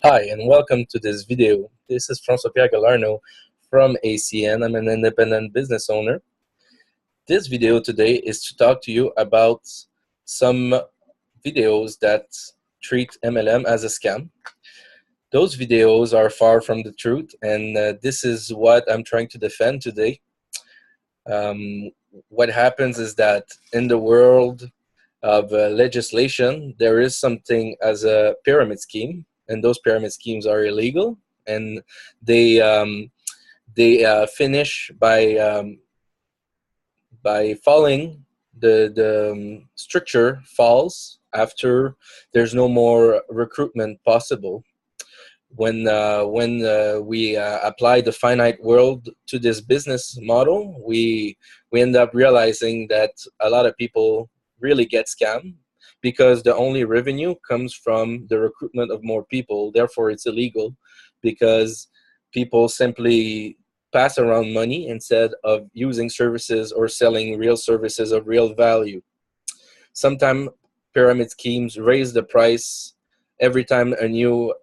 Hi, and welcome to this video. This is Francois-Pierre from ACN. I'm an independent business owner. This video today is to talk to you about some videos that treat MLM as a scam. Those videos are far from the truth, and this is what I'm trying to defend today. Um, what happens is that in the world of legislation, there is something as a pyramid scheme, and those pyramid schemes are illegal, and they um, they finish by falling. The structure falls after there's no more recruitment possible. When we apply the finite world to this business model, we end up realizing that a lot of people really get scammed because the only revenue comes from the recruitment of more people. Therefore, it's illegal because people simply pass around money instead of using services or selling real services of real value. Sometimes pyramid schemes raise the price every time a new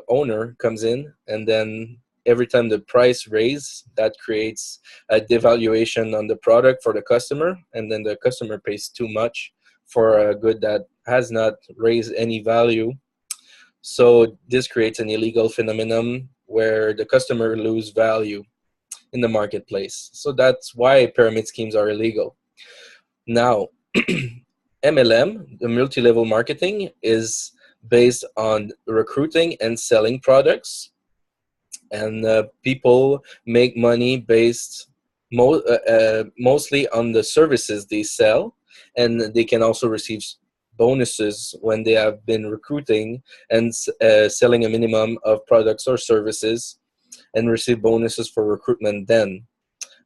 owner comes in, and then every time the price raise, that creates a devaluation on the product for the customer, and then the customer pays too much for a good that has not raised any value. So this creates an illegal phenomenon where the customer lose value in the marketplace. So that's why pyramid schemes are illegal. Now, MLM, the multi-level marketing, is based on recruiting and selling products, and people make money based mostly on the services they sell, and they can also receive bonuses when they have been recruiting and selling a minimum of products or services, and receive bonuses for recruitment then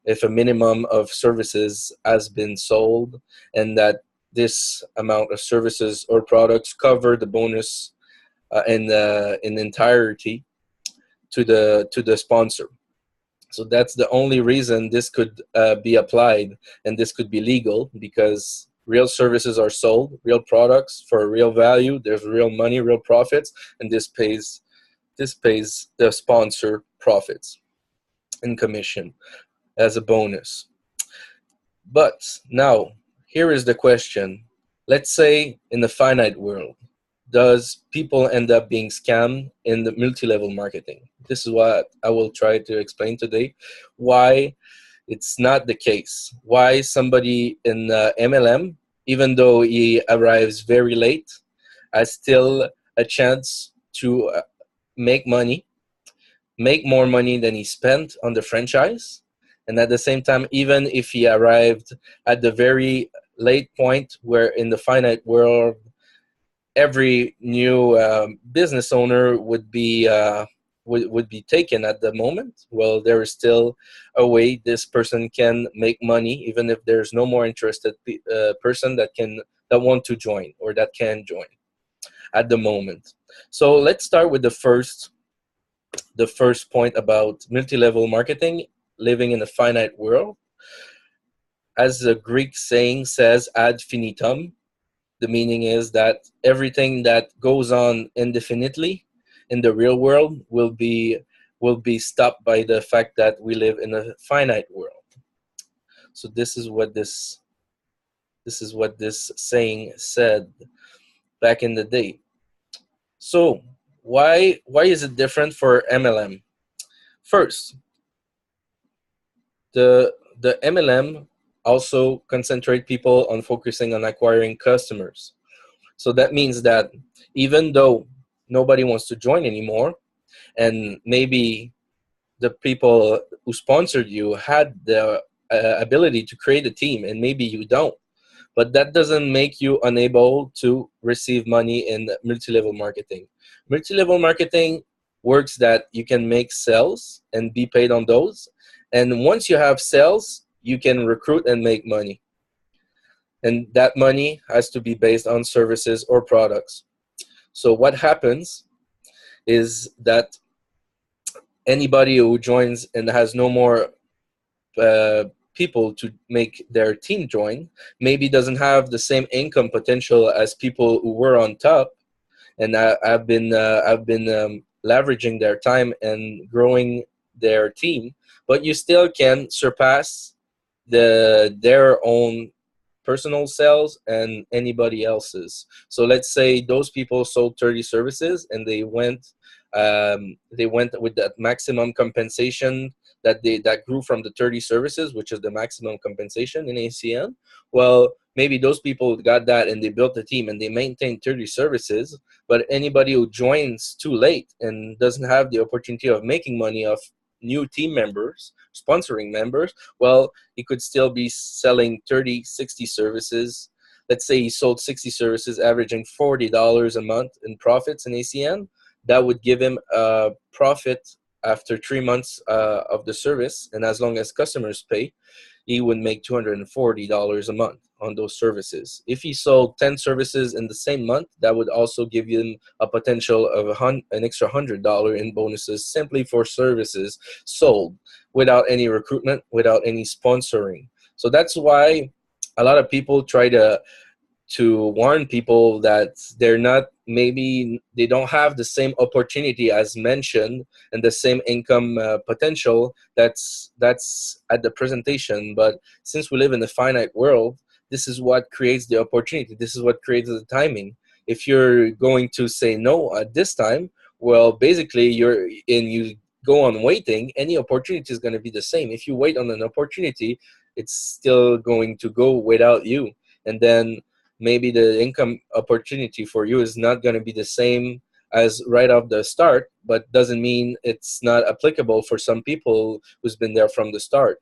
if a minimum of services has been sold, and that this amount of services or products cover the bonus in entirety to the sponsor. So that's the only reason this could be applied, and this could be legal, because real services are sold, real products for real value. There's real money, real profits, and this pays the sponsor profits in commission as a bonus. But now, here is the question. Let's say in the finite world, does people end up being scammed in the multi-level marketing? This is what I will try to explain today. Why it's not the case. Why somebody in MLM, even though he arrives very late, has still a chance to make money, make more money than he spent on the franchise. And at the same time, even if he arrived at the very late point where in the finite world, every new business owner would be taken at the moment, well, there is still a way this person can make money, even if there's no more interested person that want to join or that can join at the moment. So let's start with the first point about multi-level marketing, living in a finite world. As the Greek saying says, ad finitum, the meaning is that everything that goes on indefinitely in the real world will be stopped by the fact that we live in a finite world. So this is what this saying said back in the day. So why is it different for MLM? First, the MLM also concentrate people on focusing on acquiring customers. So that means that even though nobody wants to join anymore, and maybe the people who sponsored you had the ability to create a team, and maybe you don't, but that doesn't make you unable to receive money in multi-level marketing. Multi-level marketing works that you can make sales and be paid on those, and once you have sales, you can recruit and make money, and that money has to be based on services or products. So what happens is that anybody who joins and has no more people to make their team join maybe doesn't have the same income potential as people who were on top, and I've been leveraging their time and growing their team. But you still can surpass their own personal sales and anybody else's. So let's say those people sold 30 services and they went with that maximum compensation that grew from the 30 services, which is the maximum compensation in ACN. Well, maybe those people got that and they built a team and they maintained 30 services, but anybody who joins too late and doesn't have the opportunity of making money off new team members, sponsoring members, well, he could still be selling 30, 60 services. Let's say he sold 60 services, averaging $40 a month in profits in ACN. That would give him a profit after 3 months of the service. And as long as customers pay, he would make $240 a month on those services. If he sold 10 services in the same month, that would also give him a potential of an extra $100 in bonuses simply for services sold without any recruitment, without any sponsoring. So that's why a lot of people try to warn people that they're not, maybe they don't have the same opportunity as mentioned and the same income potential that's at the presentation. But since we live in a finite world, this is what creates the opportunity, this is what creates the timing. If you're going to say no at this time, well, basically you go on waiting, any opportunity is going to be the same. If you wait on an opportunity, it's still going to go without you. And then maybe the income opportunity for you is not going to be the same as right off the start, but doesn't mean it's not applicable for some people who's been there from the start.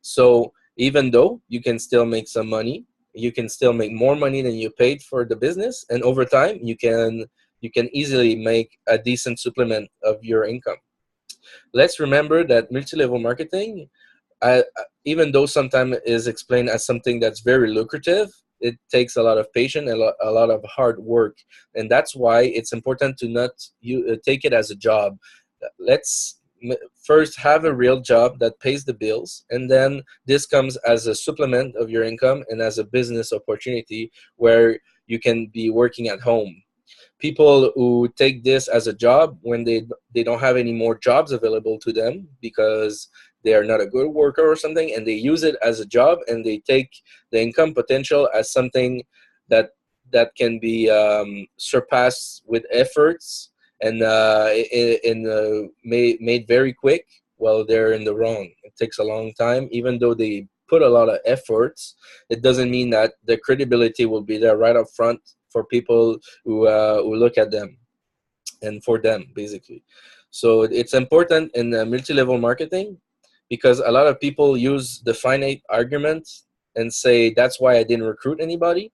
So even though you can still make some money, you can still make more money than you paid for the business, and over time you can easily make a decent supplement of your income. Let's remember that multi-level marketing, even though sometimes is explained as something that's very lucrative, it takes a lot of patience and a lot of hard work. And that's why it's important to not take it as a job. Let's first have a real job that pays the bills, and then this comes as a supplement of your income and as a business opportunity where you can be working at home. People who take this as a job when they don't have any more jobs available to them because they are not a good worker or something, and they use it as a job, and they take the income potential as something that can be surpassed with efforts and made very quick. Well, they're in the wrong. It takes a long time. Even though they put a lot of efforts, it doesn't mean that the credibility will be there right up front for people who look at them and for them, basically. So it's important in multi-level marketing, because a lot of people use the finite argument and say that's why I didn't recruit anybody.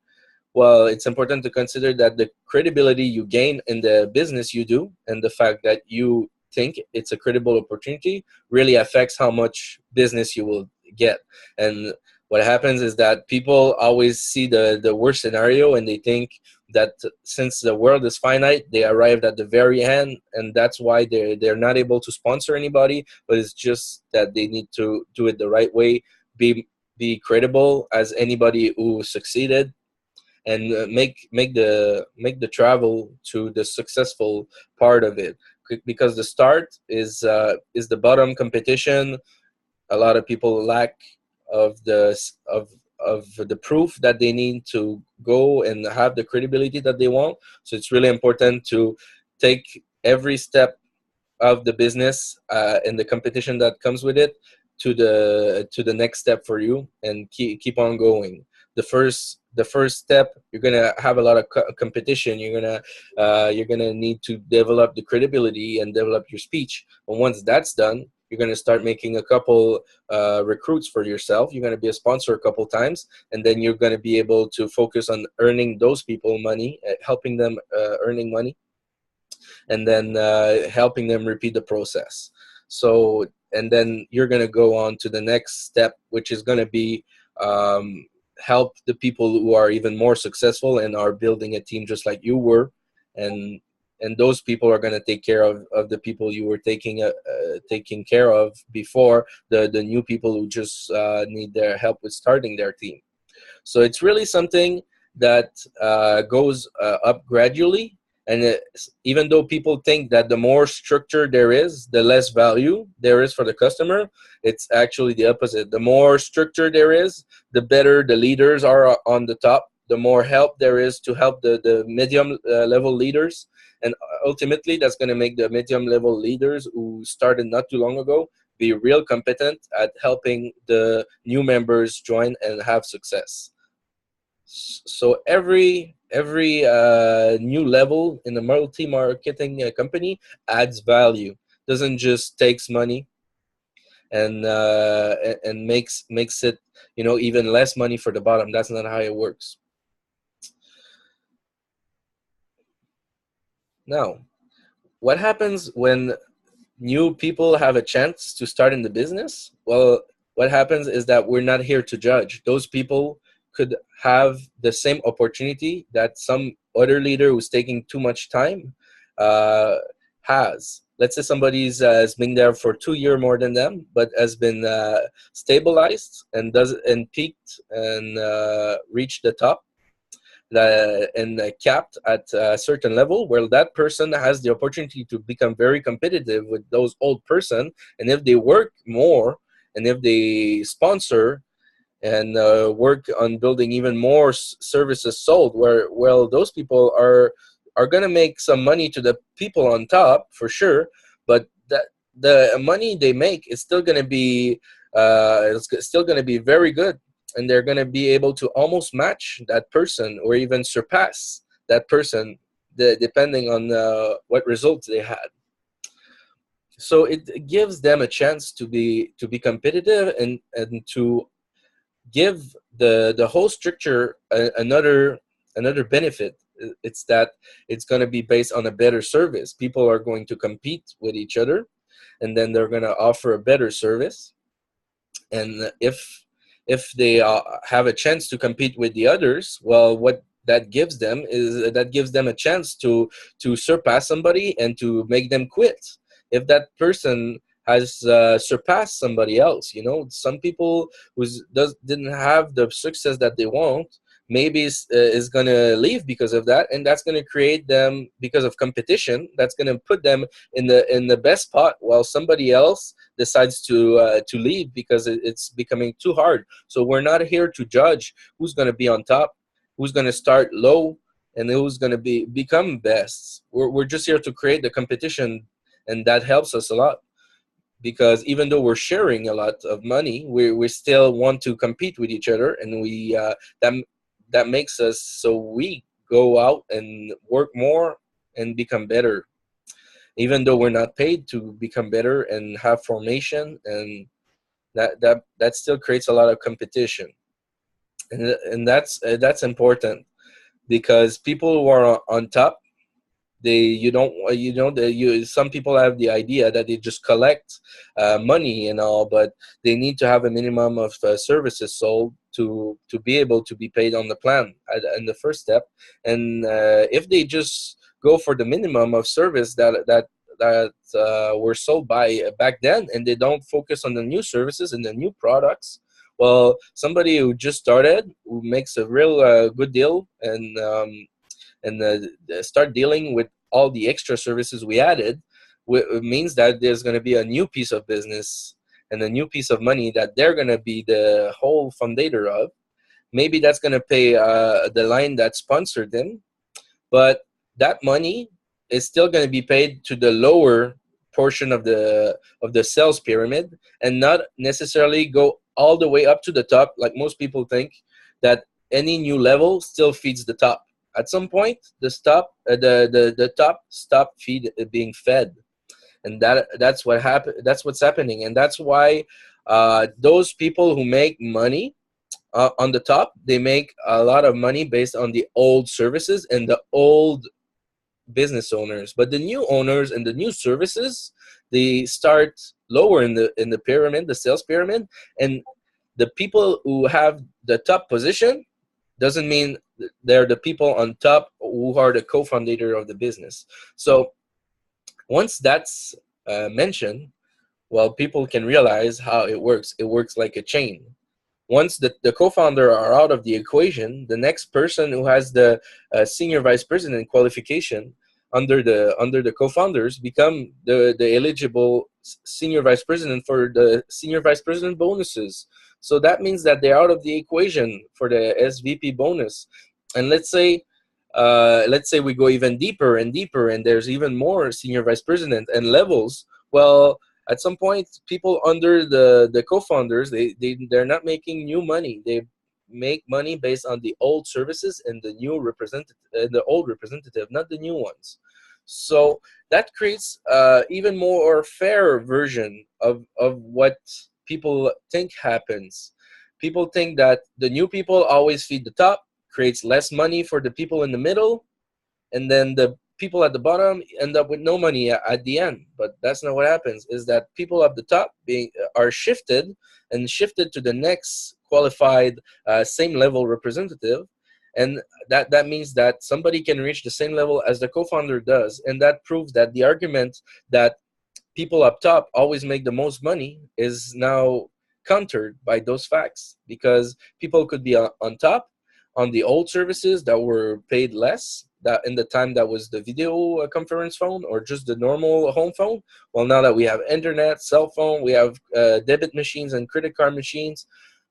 Well, it's important to consider that the credibility you gain in the business you do and the fact that you think it's a credible opportunity really affects how much business you will get. And what happens is that people always see the worst scenario, and they think that since the world is finite, they arrived at the very end, and that's why they're not able to sponsor anybody. But it's just that they need to do it the right way, be credible as anybody who succeeded, and make the travel to the successful part of it, because the start is the bottom competition. A lot of people lack of the proof that they need to go and have the credibility that they want. So it's really important to take every step of the business and the competition that comes with it to the next step for you, and keep on going. The first step, you're gonna have a lot of competition. You're gonna need to develop the credibility and develop your speech. And once that's done, you're gonna start making a couple recruits for yourself. You're gonna be a sponsor a couple times, and then you're gonna be able to focus on earning those people money, helping them earning money, and then helping them repeat the process. So, and then you're going to go on to the next step, which is going to be help the people who are even more successful and are building a team just like you were. And those people are going to take care of the people you were taking care of before, the new people who just need their help with starting their team. So it's really something that goes up gradually, And even though people think that the more structure there is, the less value there is for the customer, it's actually the opposite. The more structure there is, the better the leaders are on the top, the more help there is to help the medium level leaders. And ultimately, that's going to make the medium level leaders who started not too long ago be real competent at helping the new members join and have success. So every new level in a multi-marketing company adds value. Doesn't just takes money and makes it, even less money for the bottom. That's not how it works. Now, what happens when new people have a chance to start in the business? Well, what happens is that we're not here to judge. Those people could have the same opportunity that some other leader who's taking too much time has. Let's say somebody's has been there for 2 years more than them, but has been stabilized and peaked and reached the top and capped at a certain level, where that person has the opportunity to become very competitive with those old person. And if they work more, and if they sponsor and work on building even more services sold, where, well, those people are going to make some money to the people on top for sure, but that the money they make is still going to be it's still going to be very good, and they're going to be able to almost match that person or even surpass that person, depending on what results they had. So it gives them a chance to be competitive and to give the whole structure another benefit. It's that it's going to be based on a better service. People are going to compete with each other, and then they're going to offer a better service. And if they have a chance to compete with the others, well, what that gives them is that gives them a chance to surpass somebody and to make them quit. If that person has surpassed somebody else, some people who didn't have the success that they want, maybe is going to leave because of that, and that's going to create them, because of competition, that's going to put them in the best spot, while somebody else decides to leave because it's becoming too hard. So we're not here to judge who's going to be on top, who's going to start low, and who's going to become best. We're just here to create the competition, and that helps us a lot. Because even though we're sharing a lot of money, we still want to compete with each other, and we that makes us, so we go out and work more and become better, even though we're not paid to become better and have formation, and that still creates a lot of competition, and that's important, because people who are on top, some people have the idea that they just collect money and all, but they need to have a minimum of services sold to be able to be paid on the plan in the first step. And if they just go for the minimum of service that were sold by back then, and they don't focus on the new services and the new products, well, somebody who just started, who makes a real good deal, and start dealing with all the extra services we added, means that there's going to be a new piece of business and a new piece of money that they're going to be the whole fundator of. Maybe that's going to pay the line that sponsored them, but that money is still going to be paid to the lower portion of the sales pyramid, and not necessarily go all the way up to the top, like most people think, that any new level still feeds the top. At some point, the top stop being fed, and that's what happen. That's what's happening, and that's why those people who make money on the top, they make a lot of money based on the old services and the old business owners. But the new owners and the new services, they start lower in the pyramid, the sales pyramid, and the people who have the top position doesn't mean they're the people on top who are the co-founder of the business. So once that's mentioned, well, people can realize how it works. It works like a chain. Once the co-founder are out of the equation, the next person who has the senior vice president qualification under the co-founders become the eligible senior vice president for the senior vice president bonuses. So that means that they're out of the equation for the SVP bonus. And let's say we go even deeper and deeper, and there's even more senior vice president and levels. Well, at some point, people under the co-founders, they're not making new money. They make money based on the old services and the new representative, the old representative, not the new ones. So that creates even more fair version of what people think happens. People think that the new people always feed the top, creates less money for the people in the middle, and then the people at the bottom end up with no money at the end. But that's not what happens. Is that people at the top are shifted to the next qualified same level representative, and that means that somebody can reach the same level as the co-founder does, and that proves that the argument that people up top always make the most money is now countered by those facts, because people could be on top on the old services that were paid less, that in the time that was the video conference phone or just the normal home phone. Well, now that we have internet, cell phone, we have debit machines and credit card machines,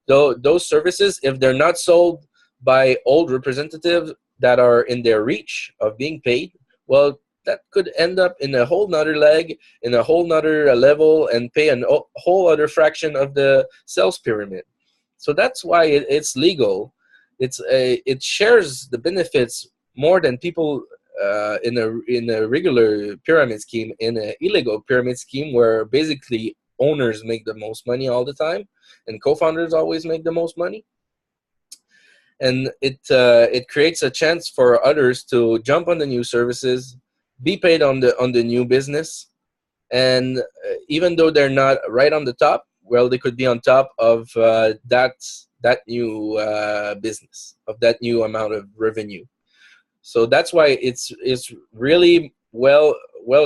those services, if they're not sold by old representatives that are in their reach of being paid, well, that could end up in a whole nother leg, in a whole nother level, and pay a whole other fraction of the sales pyramid. So that's why it's legal. It shares the benefits more than people in a regular pyramid scheme. In an illegal pyramid scheme, where basically owners make the most money all the time, and co-founders always make the most money, and it creates a chance for others to jump on the new services, be paid on the new business, and even though they're not right on the top, well, they could be on top of that new business, of that new amount of revenue. So that's why it's really well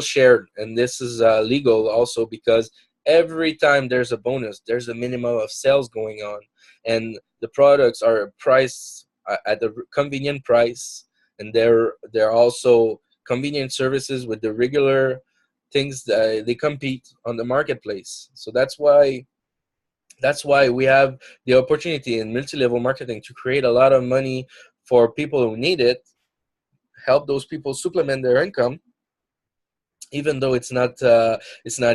shared, and this is legal also, because every time there's a bonus, there's a minimum of sales going on, and the products are priced at a convenient price, and they're also convenient services with the regular things that they compete on the marketplace. So that's why we have the opportunity in multi-level marketing to create a lot of money for people who need it, help those people supplement their income, even though it's not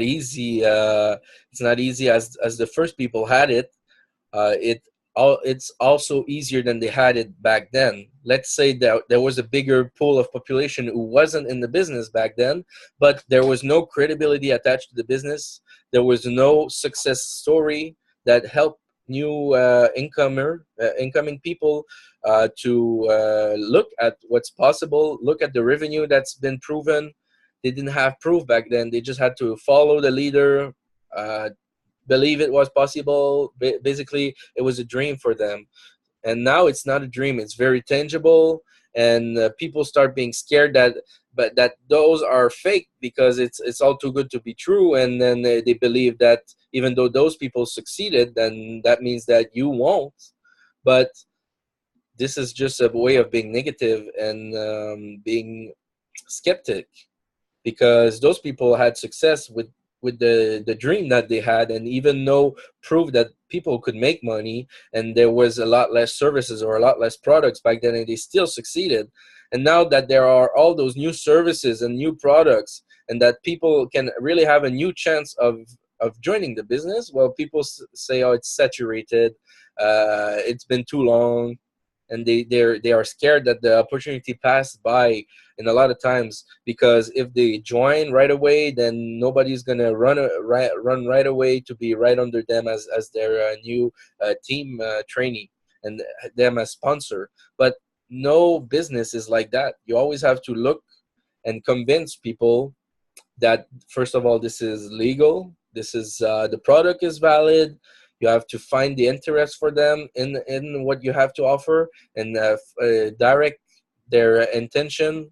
easy. It's not easy as the first people had it. It's also easier than they had it back then. Let's say that there was a bigger pool of population who wasn't in the business back then, but there was no credibility attached to the business. There was no success story that helped new incoming people to look at what's possible, look at the revenue that's been proven. They didn't have proof back then. They just had to follow the leader, believe it was possible. Basically, it was a dream for them. And now it's not a dream. It's very tangible. And people start being scared that those are fake, because it's all too good to be true. And then they believe that even though those people succeeded, then that means that you won't. But this is just a way of being negative and being skeptic, because those people had success with the dream that they had, and even no proof that people could make money, and there was a lot less services or a lot less products back then, and they still succeeded. And now that there are all those new services and new products, and that people can really have a new chance of joining the business, well, people say, oh, it's saturated, it's been too long, and they are scared that the opportunity passed by. And a lot of times, because if they join right away, then nobody's gonna run right away to be right under them as their new team trainee, and them as sponsor. But no business is like that. You always have to look and convince people that, first of all, this is legal, this is the product is valid. You have to find the interest for them in what you have to offer, and direct their intention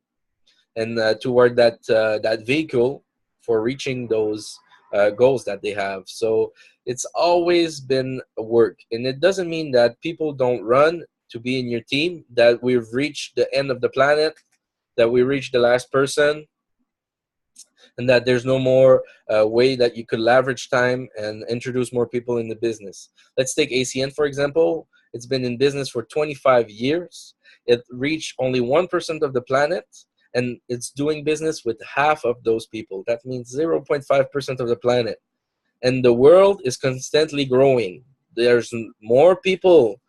and toward that vehicle for reaching those goals that they have. So it's always been a work, and it doesn't mean that people don't run to be in your team, that we've reached the end of the planet, that we reached the last person, and that there's no more way that you could leverage time and introduce more people in the business. Let's take ACN, for example. It's been in business for 25 years. It reached only 1% of the planet, and it's doing business with half of those people. That means 0.5% of the planet. And the world is constantly growing. There's more people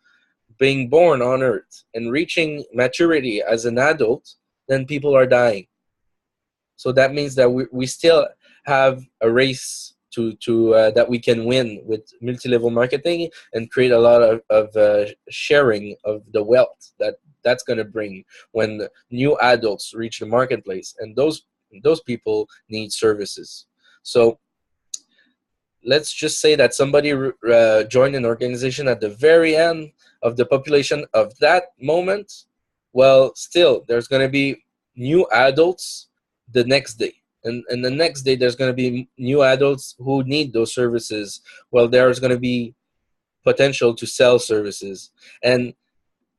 being born on Earth and reaching maturity as an adult than people are dying. So that means that we still have a race to that we can win with multi-level marketing and create a lot of sharing of the wealth that's going to bring when new adults reach the marketplace, and those people need services. So let's just say that somebody joined an organization at the very end of the population of that moment. Well, still, there's going to be new adults the next day. And the next day, there's going to be new adults who need those services. Well, there's going to be potential to sell services. And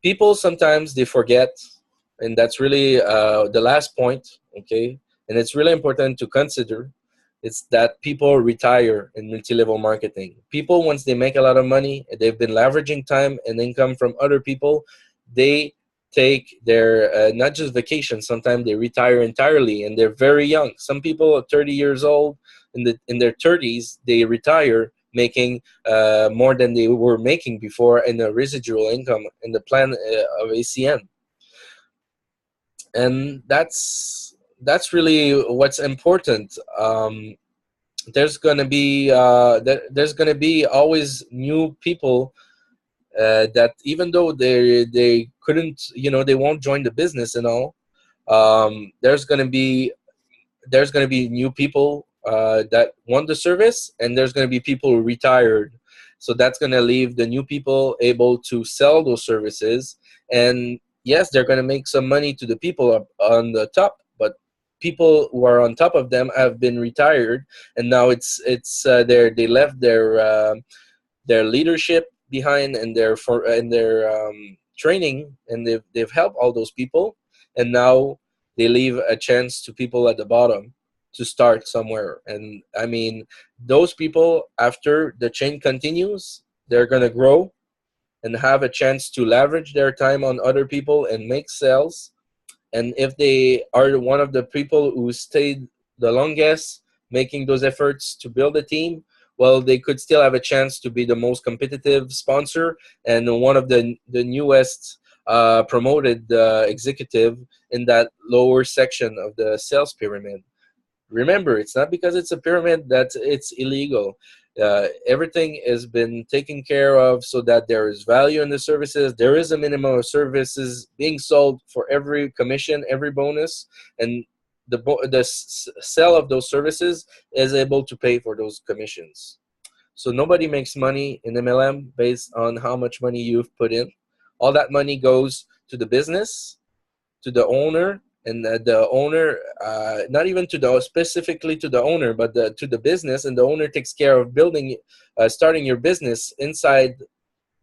people sometimes they forget, and that's really the last point, okay? And it's really important to consider. It's that people retire in multi-level marketing. People, once they make a lot of money, they've been leveraging time and income from other people, they take their, not just vacation, sometimes they retire entirely, and they're very young. Some people are 30 years old, in their 30s, they retire making more than they were making before in the residual income in the plan of ACN. And that's really what's important. There's gonna be always new people that even though they couldn't, they won't join the business and all. There's gonna be new people that want the service, and there's gonna be people who retired. So that's gonna leave the new people able to sell those services. And yes, they're gonna make some money to the people up on the top, but people who are on top of them have been retired, and now they left their leadership behind and their training, and they've helped all those people, and now they leave a chance to people at the bottom to start somewhere. And I mean, those people, after the chain continues, they're gonna grow and have a chance to leverage their time on other people and make sales. And if they are one of the people who stayed the longest making those efforts to build a team, well, they could still have a chance to be the most competitive sponsor and one of the newest promoted executive in that lower section of the sales pyramid. Remember, it's not because it's a pyramid that it's illegal. Everything has been taken care of so that there is value in the services. There is a minimum of services being sold for every commission, every bonus, and the sale of those services is able to pay for those commissions. So nobody makes money in MLM based on how much money you've put in. All that money goes to the business, to the owner, and the owner, not even specifically to the owner, but to the business, and the owner takes care of starting your business inside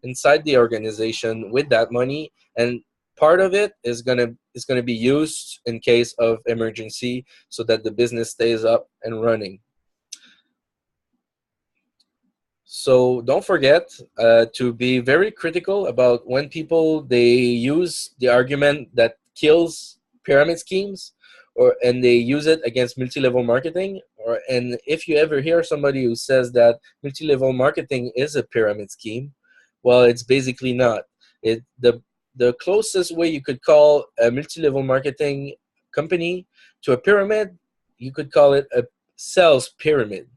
the organization with that money, and part of it is gonna be used in case of emergency so that the business stays up and running. So don't forget to be very critical about when people they use the argument that kills pyramid schemes, and they use it against multi-level marketing. And if you ever hear somebody who says that multi-level marketing is a pyramid scheme, well, it's basically not. The closest way you could call a multi-level marketing company to a pyramid, you could call it a sales pyramid,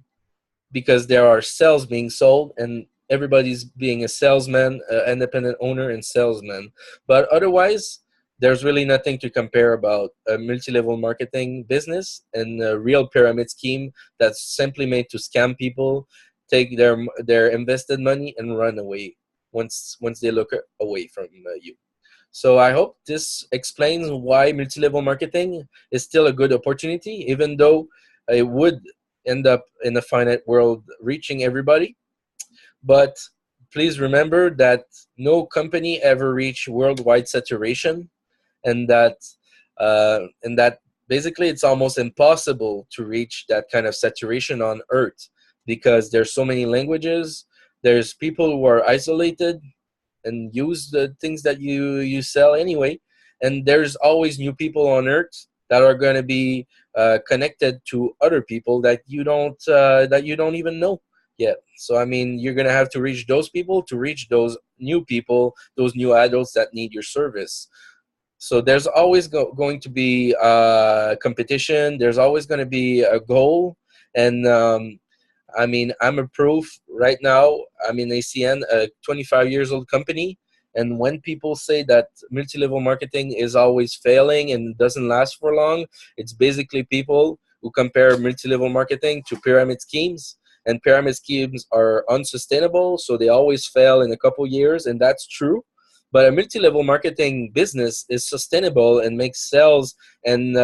because there are cells being sold and everybody's being a salesman, independent owner and salesman. But otherwise, there's really nothing to compare about a multi-level marketing business and a real pyramid scheme that's simply made to scam people, take their invested money and run away once they look away from you. So I hope this explains why multi-level marketing is still a good opportunity, even though it would end up in a finite world reaching everybody. But please remember that no company ever reached worldwide saturation, and that basically it's almost impossible to reach that kind of saturation on Earth because there's so many languages. There's people who are isolated and use the things that you sell anyway, and there's always new people on Earth that are going to be connected to other people that you don't even know yet. So I mean, you're going to have to reach those people to reach those new people, those new adults that need your service. So there's always going to be competition. There's always going to be a goal. And I mean, I'm a proof right now. I'm in ACN, a 25 years old company. And when people say that multi-level marketing is always failing and doesn't last for long, it's basically people who compare multi-level marketing to pyramid schemes. And pyramid schemes are unsustainable, so they always fail in a couple years, and that's true. But a multi-level marketing business is sustainable and makes sales and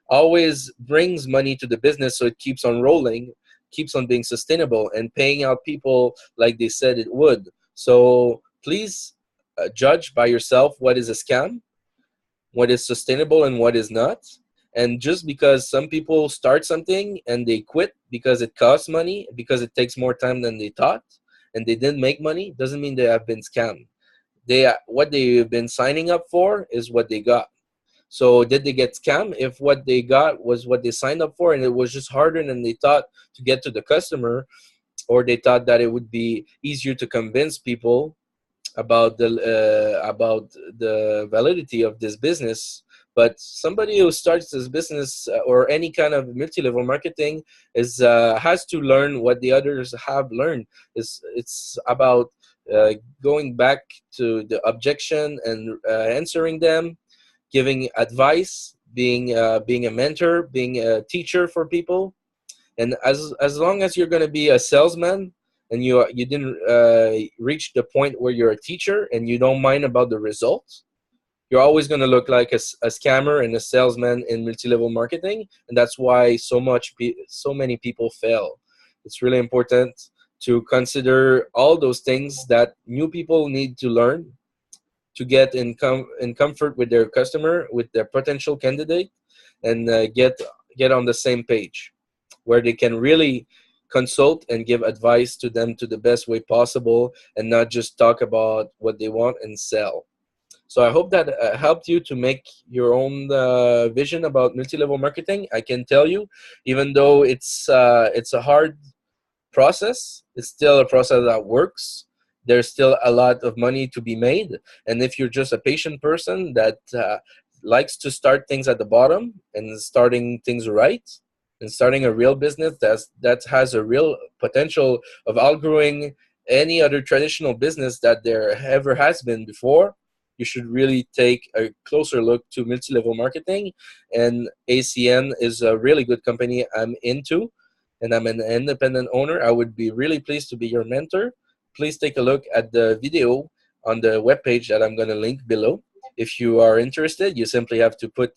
always brings money to the business, so it keeps on rolling, keeps on being sustainable and paying out people like they said it would. So please judge by yourself what is a scam, what is sustainable, and what is not. And just because some people start something and they quit because it costs money, because it takes more time than they thought, and they didn't make money, doesn't mean they have been scammed. What they've been signing up for is what they got. So did they get scammed if what they got was what they signed up for and it was just harder than they thought to get to the customer, or they thought that it would be easier to convince people about the validity of this business? But somebody who starts this business or any kind of multi-level marketing is has to learn what the others have learned. It's about going back to the objection and answering them, giving advice, being a mentor, being a teacher for people. And as long as you're going to be a salesman and you didn't reach the point where you're a teacher and you don't mind about the results, you're always going to look like a scammer and a salesman in multi-level marketing. And that's why so many people fail. It's really important to consider all those things that new people need to learn to get in comfort with their customer, with their potential candidate, and get on the same page, where they can really consult and give advice to them to the best way possible, and not just talk about what they want and sell. So I hope that helped you to make your own vision about multi-level marketing. I can tell you, even though it's a hard process, it's still a process that works. There's still a lot of money to be made. And if you're just a patient person that likes to start things at the bottom and starting things right, and starting a real business that has a real potential of outgrowing any other traditional business that there ever has been before, you should really take a closer look to multi-level marketing. And ACN is a really good company I'm into, and I'm an independent owner. I would be really pleased to be your mentor. Please take a look at the video on the webpage that I'm going to link below. If you are interested, you simply have to put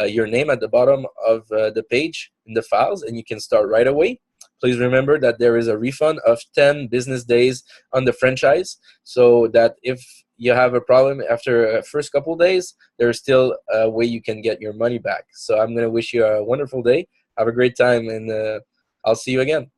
your name at the bottom of the page in the files, and you can start right away. Please remember that there is a refund of 10 business days on the franchise, so that if you have a problem after first couple days, there's still a way you can get your money back. So I'm going to wish you a wonderful day. Have a great time, and I'll see you again.